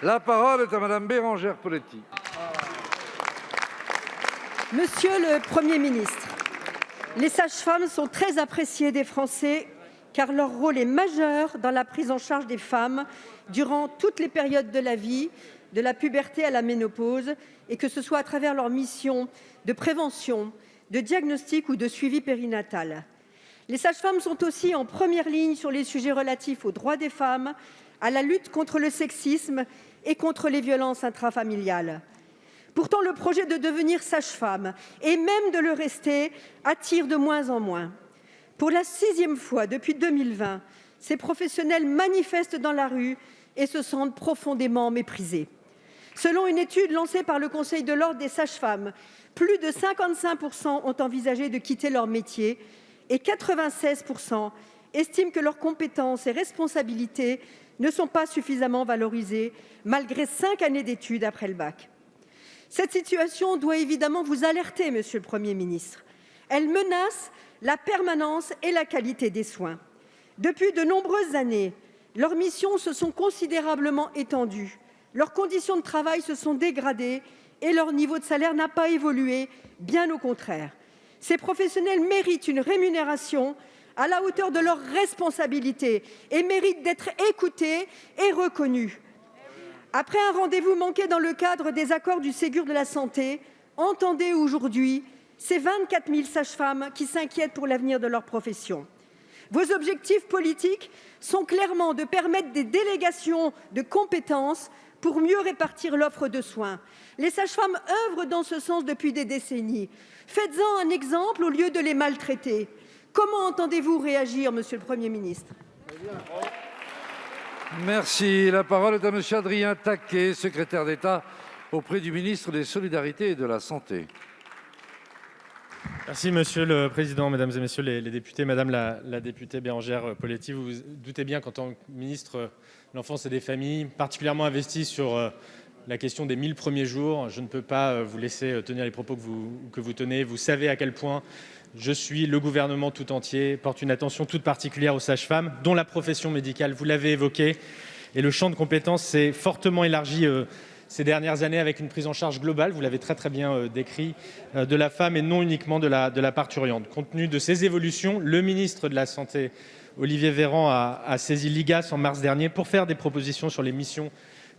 La parole est à Madame Bérengère Poletti. Monsieur le Premier ministre, les sages-femmes sont très appréciées des Français car leur rôle est majeur dans la prise en charge des femmes durant toutes les périodes de la vie, de la puberté à la ménopause, et que ce soit à travers leur mission de prévention, de diagnostic ou de suivi périnatal. Les sages-femmes sont aussi en première ligne sur les sujets relatifs aux droits des femmes, à la lutte contre le sexisme et contre les violences intrafamiliales. Pourtant, le projet de devenir sage-femme et même de le rester attire de moins en moins. Pour la 6e fois depuis 2020, ces professionnels manifestent dans la rue et se sentent profondément méprisés. Selon une étude lancée par le Conseil de l'ordre des sages-femmes, plus de 55% ont envisagé de quitter leur métier et 96% estiment que leurs compétences et responsabilités ne sont pas suffisamment valorisées malgré 5 années d'études après le bac. Cette situation doit évidemment vous alerter, Monsieur le Premier ministre. Elle menace la permanence et la qualité des soins. Depuis de nombreuses années, leurs missions se sont considérablement étendues, leurs conditions de travail se sont dégradées et leur niveau de salaire n'a pas évolué, bien au contraire. Ces professionnels méritent une rémunération à la hauteur de leurs responsabilités et méritent d'être écoutés et reconnus. Après un rendez-vous manqué dans le cadre des accords du Ségur de la santé, entendez aujourd'hui ces 24 000 sages-femmes qui s'inquiètent pour l'avenir de leur profession. Vos objectifs politiques sont clairement de permettre des délégations de compétences pour mieux répartir l'offre de soins. Les sages-femmes œuvrent dans ce sens depuis des décennies. Faites-en un exemple au lieu de les maltraiter. Comment entendez-vous réagir, Monsieur le Premier ministre ? Merci. La parole est à Monsieur Adrien Taquet, secrétaire d'État auprès du ministre des Solidarités et de la Santé. Merci Monsieur le Président, Mesdames et Messieurs les députés. Madame la députée Bérengère Poletti, vous vous doutez bien qu'en tant que ministre de l'Enfance et des Familles, particulièrement investi sur la question des 1000 premiers jours, je ne peux pas vous laisser tenir les propos que vous tenez. Vous savez à quel point le gouvernement tout entier porte une attention toute particulière aux sages-femmes, dont la profession médicale, vous l'avez évoqué, et le champ de compétences s'est fortement élargi ces dernières années avec une prise en charge globale, vous l'avez très bien décrit, de la femme et non uniquement de la parturiente. Compte tenu de ces évolutions, le ministre de la Santé, Olivier Véran, a saisi l'IGAS en mars dernier pour faire des propositions sur les missions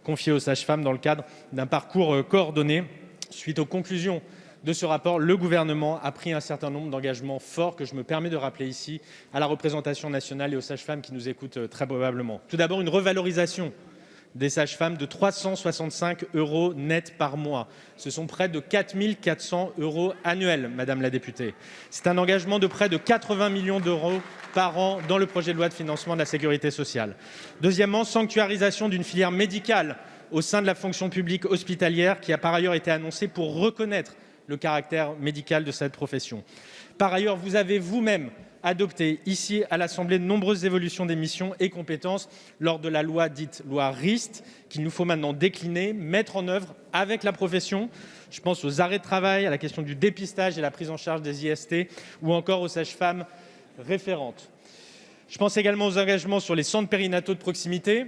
confiées aux sages-femmes dans le cadre d'un parcours coordonné. Suite aux conclusions de ce rapport, le gouvernement a pris un certain nombre d'engagements forts que je me permets de rappeler ici à la représentation nationale et aux sages-femmes qui nous écoutent très probablement. Tout d'abord, une revalorisation des sages-femmes de 365 € net par mois. Ce sont près de 4 400 € annuels, Madame la députée. C'est un engagement de près de 80 millions d'euros par an dans le projet de loi de financement de la sécurité sociale. Deuxièmement, sanctuarisation d'une filière médicale au sein de la fonction publique hospitalière qui a par ailleurs été annoncée pour reconnaître le caractère médical de cette profession. Par ailleurs, vous avez vous-même adopté ici à l'Assemblée de nombreuses évolutions des missions et compétences lors de la loi dite loi Rist, qu'il nous faut maintenant décliner, mettre en œuvre avec la profession. Je pense aux arrêts de travail, à la question du dépistage et la prise en charge des IST ou encore aux sages-femmes référentes. Je pense également aux engagements sur les centres périnataux de proximité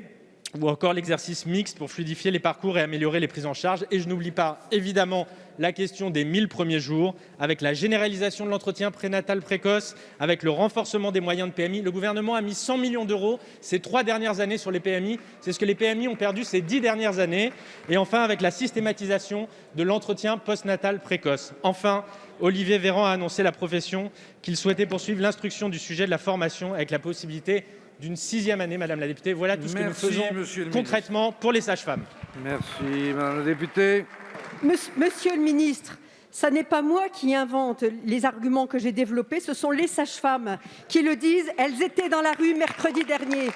ou encore l'exercice mixte pour fluidifier les parcours et améliorer les prises en charge. Et je n'oublie pas, évidemment, la question des 1000 premiers jours, avec la généralisation de l'entretien prénatal précoce, avec le renforcement des moyens de PMI. Le gouvernement a mis 100 millions d'euros ces 3 dernières années sur les PMI. C'est ce que les PMI ont perdu ces 10 dernières années. Et enfin, avec la systématisation de l'entretien postnatal précoce. Enfin, Olivier Véran a annoncé la profession qu'il souhaitait poursuivre l'instruction du sujet de la formation avec la possibilité d'une 6e année, Madame la députée. Voilà tout ce que nous faisons concrètement pour les sages-femmes. Merci, Madame la députée. Monsieur le ministre, ce n'est pas moi qui invente les arguments que j'ai développés, ce sont les sages-femmes qui le disent. Elles étaient dans la rue mercredi dernier.